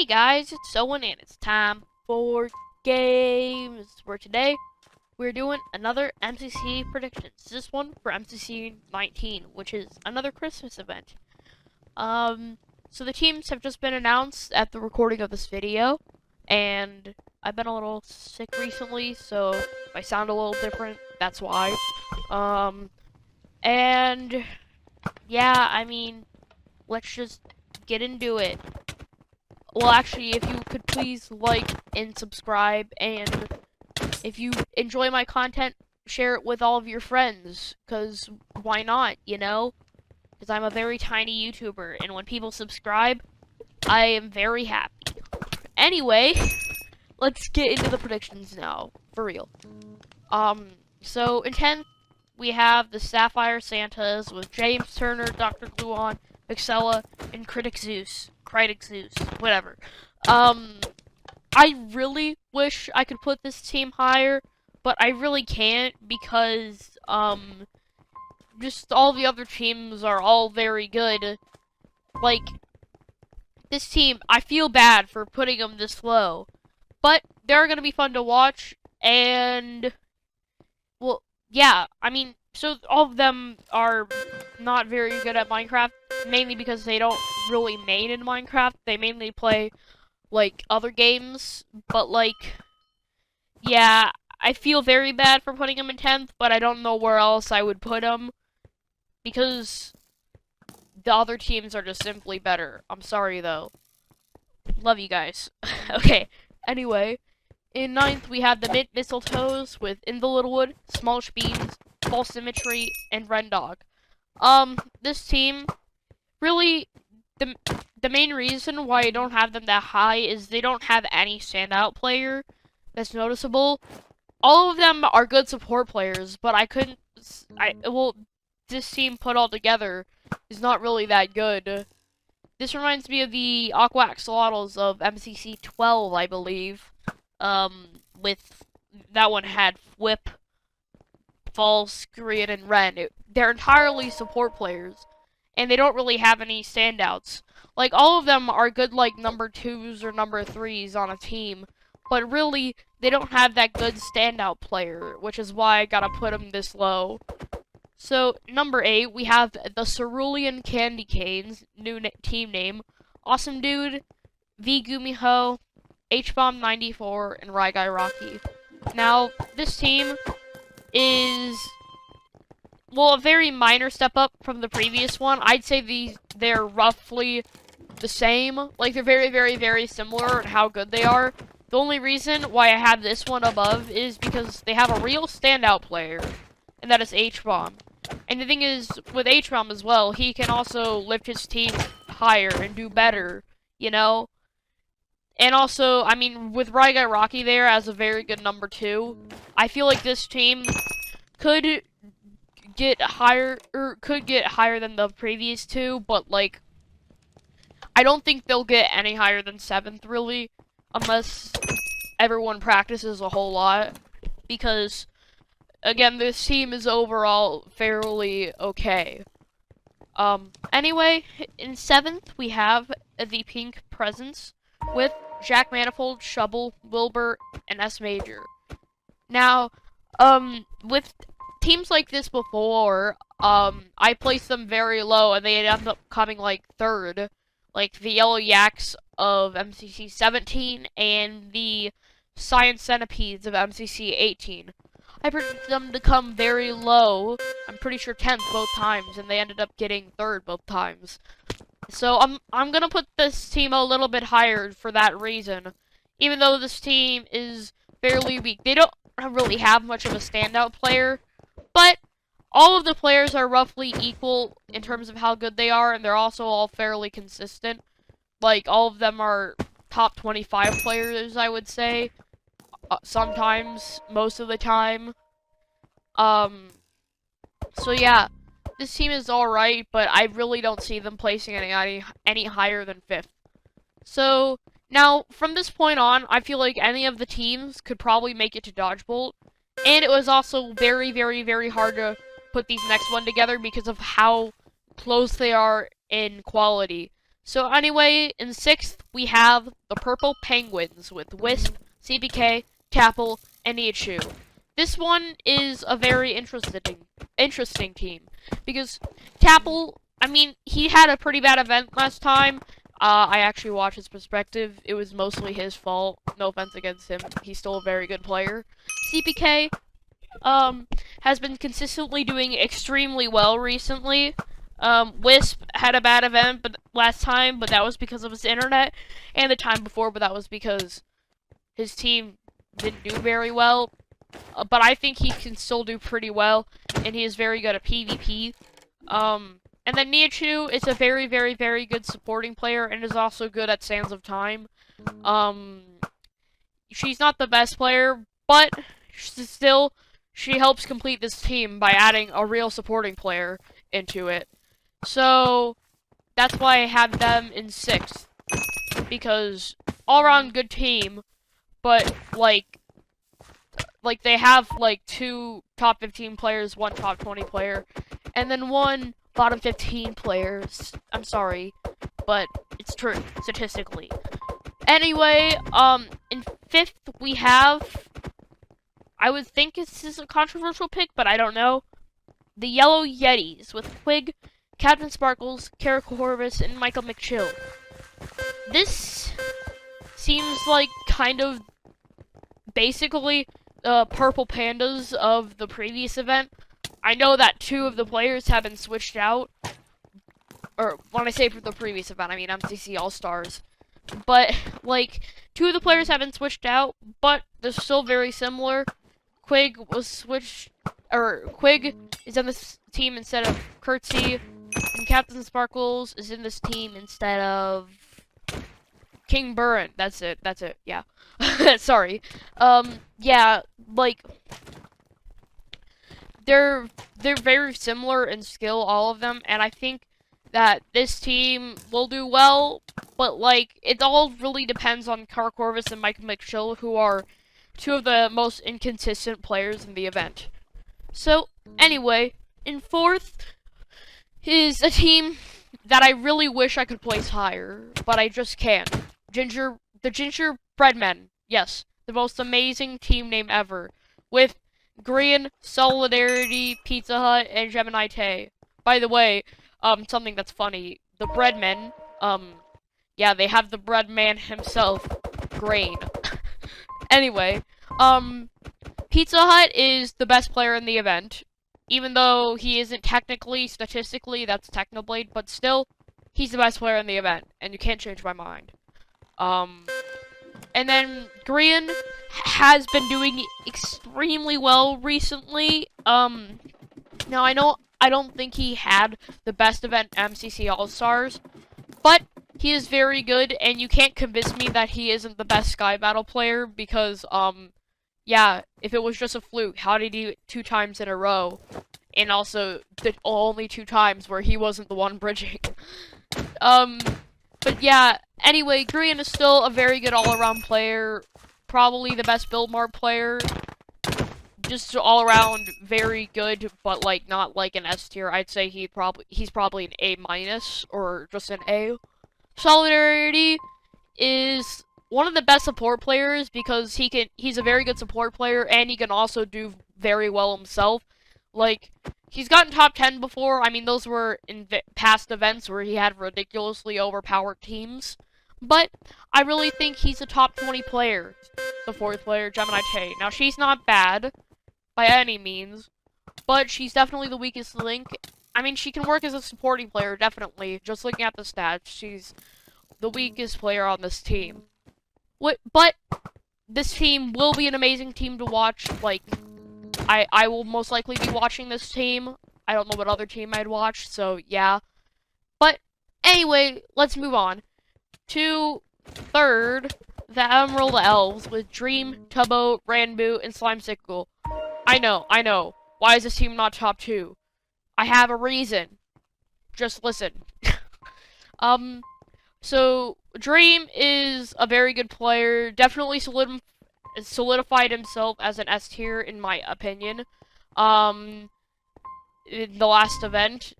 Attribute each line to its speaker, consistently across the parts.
Speaker 1: Hey guys, it's Owen and it's time for games, where today we're doing another MCC predictions. This one for MCC 19, which is another Christmas event. So the teams have just been announced at the recording of this video, and I've been a little sick recently, so if I sound a little different, that's why. And yeah, I mean, let's just get into it. Well, actually, if you could please like and subscribe, and if you enjoy my content, share it with all of your friends, because why not, you know? Because I'm a very tiny YouTuber, and when people subscribe, I am very happy. Anyway, let's get into the predictions now, for real. So in 10th, we have the Sapphire Santas with James Turner, Dr. Gluon, Vixella, and Critic Zeus, whatever. I really wish I could put this team higher, but I really can't because, just all the other teams are all very good. Like, this team, I feel bad for putting them this low, but they're gonna be fun to watch, and, well, yeah, I mean, so all of them are not very good at Minecraft, mainly because they don't really main in Minecraft. They mainly play, like, other games, but, like, yeah, I feel very bad for putting them in 10th, but I don't know where else I would put them, because the other teams are just simply better. I'm sorry, though. Love you guys. Okay, anyway, in 9th, we have the Mint Mistletoes with In the Littlewood, Smallish Beans, False Symmetry, and Rendog. This team, really, the main reason why I don't have them that high is they don't have any standout player that's noticeable. All of them are good support players, but this team put all together is not really that good. This reminds me of the Aqua Axolotls of MCC 12, I believe. With that one had Whip, False, Korean, and Ren. They're entirely support players, and they don't really have any standouts. Like, all of them are good, like, number 2s or number 3s on a team, but really, they don't have that good standout player, which is why I gotta put them this low. So, number 8, we have the Cerulean Candy Canes, new team name, Awesome Dude, V Gumiho, H-Bomb 94, and Ryguy Rocky. Now, this team is, well, a very minor step up from the previous one. I'd say they're roughly the same. Like, they're very, very, very similar in how good they are. The only reason why I have this one above is because they have a real standout player, and that is H-Bomb. And the thing is, with H-Bomb as well, he can also lift his team higher and do better, you know? And also, I mean, with Ryguy Rocky there as a very good number 2, I feel like this team could get higher than the previous two, but, like, I don't think they'll get any higher than 7th, really, unless everyone practices a whole lot, because, again, this team is overall fairly okay. Anyway, in 7th, we have the Pink Presence with Jack Manifold, Shovel, Wilbur, and S Major. Now, with teams like this before, I placed them very low, and they ended up coming, like, 3rd. Like, the Yellow Yaks of MCC 17, and the Science Centipedes of MCC 18. I predicted them to come very low, I'm pretty sure 10th both times, and they ended up getting 3rd both times. So I'm gonna put this team a little bit higher for that reason. Even though this team is fairly weak. They don't really have much of a standout player, but all of the players are roughly equal in terms of how good they are, and they're also all fairly consistent. Like, all of them are top 25 players, I would say. Sometimes, most of the time. So yeah. This team is alright, but I really don't see them placing any higher than 5th. So, now, from this point on, I feel like any of the teams could probably make it to Dodgebolt. And it was also very, very, very hard to put these next one together because of how close they are in quality. So anyway, in 6th, we have the Purple Penguins with Wisp, CBK, Tapple, and Nihachu. This one is a very interesting team, because Tapple, I mean, he had a pretty bad event last time. I actually watched his perspective. It was mostly his fault. No offense against him. He's still a very good player. CBK, has been consistently doing extremely well recently. Wisp had a bad event but last time, but that was because of his internet, and the time before, but that was because his team didn't do very well. But I think he can still do pretty well, and he is very good at PvP. And then Nihachu is a very, very, very good supporting player, and is also good at Sands of Time. She's not the best player, but still, she helps complete this team by adding a real supporting player into it. So, that's why I have them in 6th. Because, all-around good team, but, like, they have, like, 2 top 15 players, 1 top 20 player, and then 1 bottom 15 players. I'm sorry, but it's true, statistically. Anyway, in 5th, we have, I would think this is a controversial pick, but I don't know, the Yellow Yetis, with Quig, Captain Sparkles, Kara Corvus, and Michael McChill. This seems like kind of basically Purple Pandas of the previous event. I know that 2 of the players have been switched out. Or, when I say for the previous event, I mean MCC All-Stars. But, like, 2 of the players have been switched out, but they're still very similar. Quig was switched, or Quig is on this team instead of Curtsy, and Captain Sparkles is in this team instead of King Burren. That's it, yeah. Sorry. Yeah, like, they're very similar in skill, all of them, and I think that this team will do well, but, like, it all really depends on Kara Corvus and Michael McChill, who are 2 of the most inconsistent players in the event. So, anyway, in 4th is a team that I really wish I could place higher, but I just can't. The Gingerbread Men. Yes, the most amazing team name ever. With Green, Solidarity, Pizza Hut, and Gemini Tay. By the way, something that's funny, the Breadmen, yeah, they have the bread man himself, Grain. Anyway, Pizza Hut is the best player in the event, even though he isn't technically, statistically, that's Technoblade, but still, he's the best player in the event, and you can't change my mind. And then Green has been doing extremely well recently. Now I don't think he had the best event MCC All-Stars, but he is very good, and you can't convince me that he isn't the best Sky Battle player, because, yeah, if it was just a fluke, how did he do it 2 times in a row? And also, the only 2 times where he wasn't the one bridging. But yeah, anyway, Green is still a very good all-around player, probably the best build mart player, just all-around very good, but, like, not like an S tier. I'd say he's probably an A-, or just an A. Solidarity is one of the best support players because he's a very good support player, and he can also do very well himself. Like, he's gotten top 10 before. I mean, those were in past events where he had ridiculously overpowered teams. But I really think he's a top 20 player. The 4th player, Gemini Tay. Now, she's not bad by any means, but she's definitely the weakest link. I mean, she can work as a supporting player, definitely. Just looking at the stats, she's the weakest player on this team. But this team will be an amazing team to watch. Like, I will most likely be watching this team. I don't know what other team I'd watch, so yeah. But anyway, let's move on to 3rd, the Emerald Elves with Dream, Tubbo, Ranboo, and Slimecicle. I know. Why is this team not top 2? I have a reason. Just listen. So Dream is a very good player. Definitely solidified himself as an S tier, in my opinion. In the last event,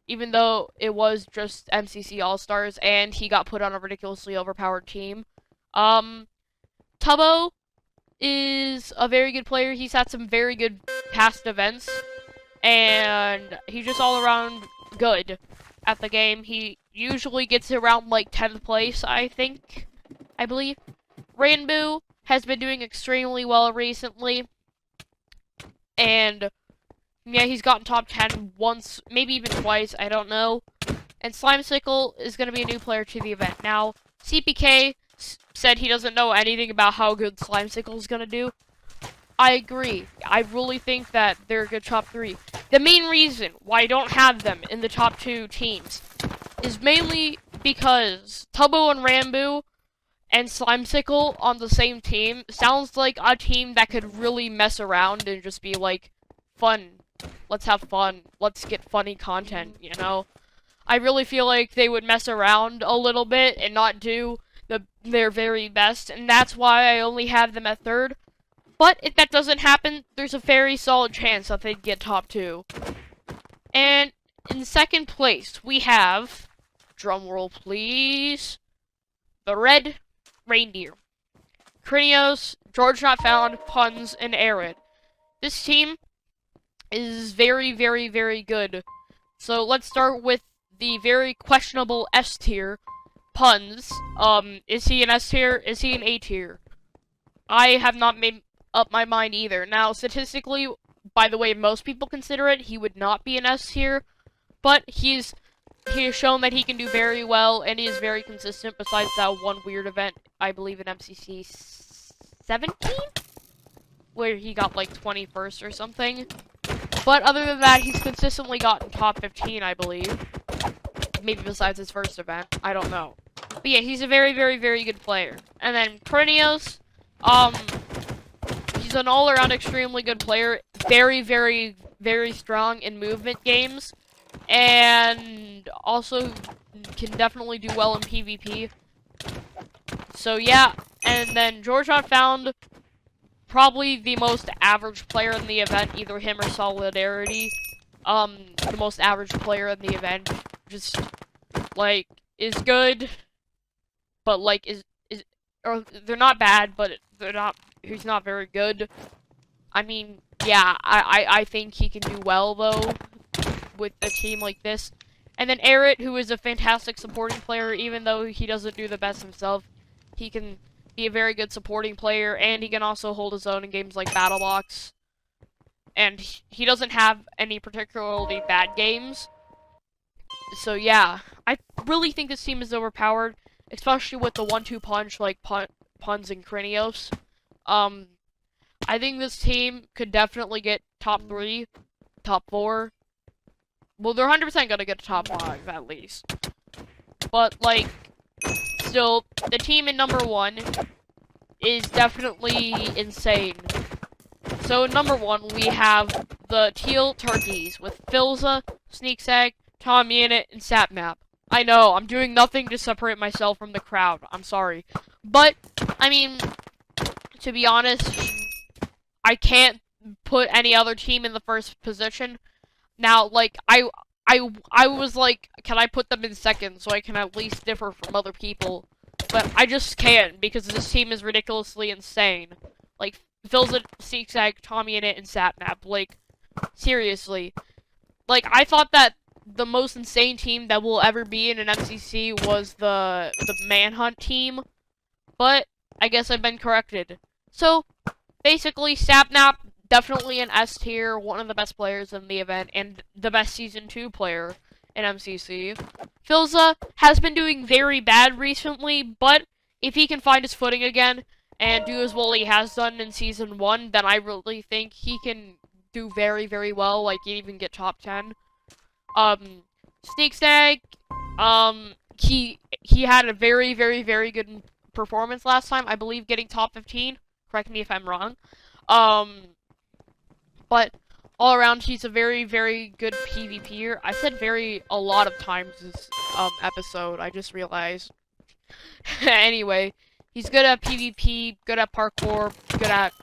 Speaker 1: even though it was just MCC All-Stars and he got put on a ridiculously overpowered team. Tubbo is a very good player. He's had some very good past events, and he's just all around good at the game. He usually gets around like 10th place, I believe. Rainbow has been doing extremely well recently, and yeah, he's gotten top 10 once, maybe even twice, I don't know. And Slimecicle is going to be a new player to the event. Now, CPK said he doesn't know anything about how good Slimecicle is going to do. I agree. I really think that they're a good top 3. The main reason why I don't have them in the top 2 teams is mainly because Tubbo and Rambo and Slimecicle on the same team sounds like a team that could really mess around and just be like, fun. Let's have fun. Let's get funny content, you know? I really feel like they would mess around a little bit and not do their very best, and that's why I only have them at 3rd. But if that doesn't happen, there's a very solid chance that they'd get top 2. And in 2nd place, we have, drumroll please, the Red Reindeer. Krinios, George Not Found, Puns, and Arid. This team is very, very, very good. So let's start with the very questionable S tier, Puns. Is he an S tier? Is he an A tier? I have not made up my mind either. Now, statistically, by the way most people consider it, he would not be an S tier, but he has shown that he can do very well, and he is very consistent, besides that one weird event, I believe in MCC 17? Where he got like 21st or something. But other than that, he's consistently gotten top 15, I believe. Maybe besides his first event. I don't know. But yeah, he's a very, very, very good player. And then Krinios, he's an all-around extremely good player. Very, very, very strong in movement games. And also can definitely do well in PvP. So yeah, and then George Not Found, probably the most average player in the event, either him or Solidarity. The most average player in the event, just, like, is good, but, like, or they're not bad, but he's not very good. I mean, yeah, I think he can do well, though, with a team like this. And then Arid, who is a fantastic supporting player, even though he doesn't do the best himself, he can be a very good supporting player, and he can also hold his own in games like BattleBox. And he doesn't have any particularly bad games. So yeah, I really think this team is overpowered, especially with the 1-2 punch like Puns and Krinios. I think this team could definitely get top 3, top 4. Well, they're 100% gonna get to top 5, at least. But, like, still, the team in number 1 is definitely insane. So, in number 1, we have the Teal Turkeys with Philza, Sneaksag, TommyInnit, and Sapnap. I know, I'm doing nothing to separate myself from the crowd. I'm sorry. But, I mean, to be honest, I can't put any other team in the first position. Now, like, I was like, can I put them in second so I can at least differ from other people? But I just can't, because this team is ridiculously insane. Like, Philza, Sneaksag, TommyInnit, and Sapnap. Like, seriously. Like, I thought that the most insane team that will ever be in an MCC was the Manhunt team. But, I guess I've been corrected. So, basically, Sapnap, definitely an S tier, one of the best players in the event, and the best Season 2 player in MCC. Philza has been doing very bad recently, but if he can find his footing again and do as well he has done in Season 1, then I really think he can do very, very well, like even get top 10. Sneaksag, he had a very, very, very good performance last time, I believe getting top 15. Correct me if I'm wrong. But all around, he's a very, very good PvPer. I said very a lot of times this episode. I just realized. Anyway, he's good at PvP, good at parkour, good at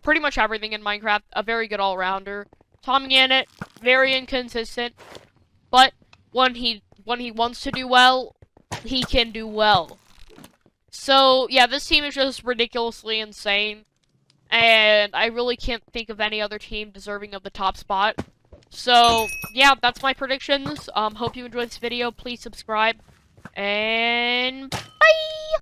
Speaker 1: pretty much everything in Minecraft. A very good all-rounder. Tom Gannett, very inconsistent, but when he wants to do well, he can do well. So, yeah, this team is just ridiculously insane, and I really can't think of any other team deserving of the top spot. So, yeah, that's my predictions. Hope you enjoyed this video. Please subscribe, and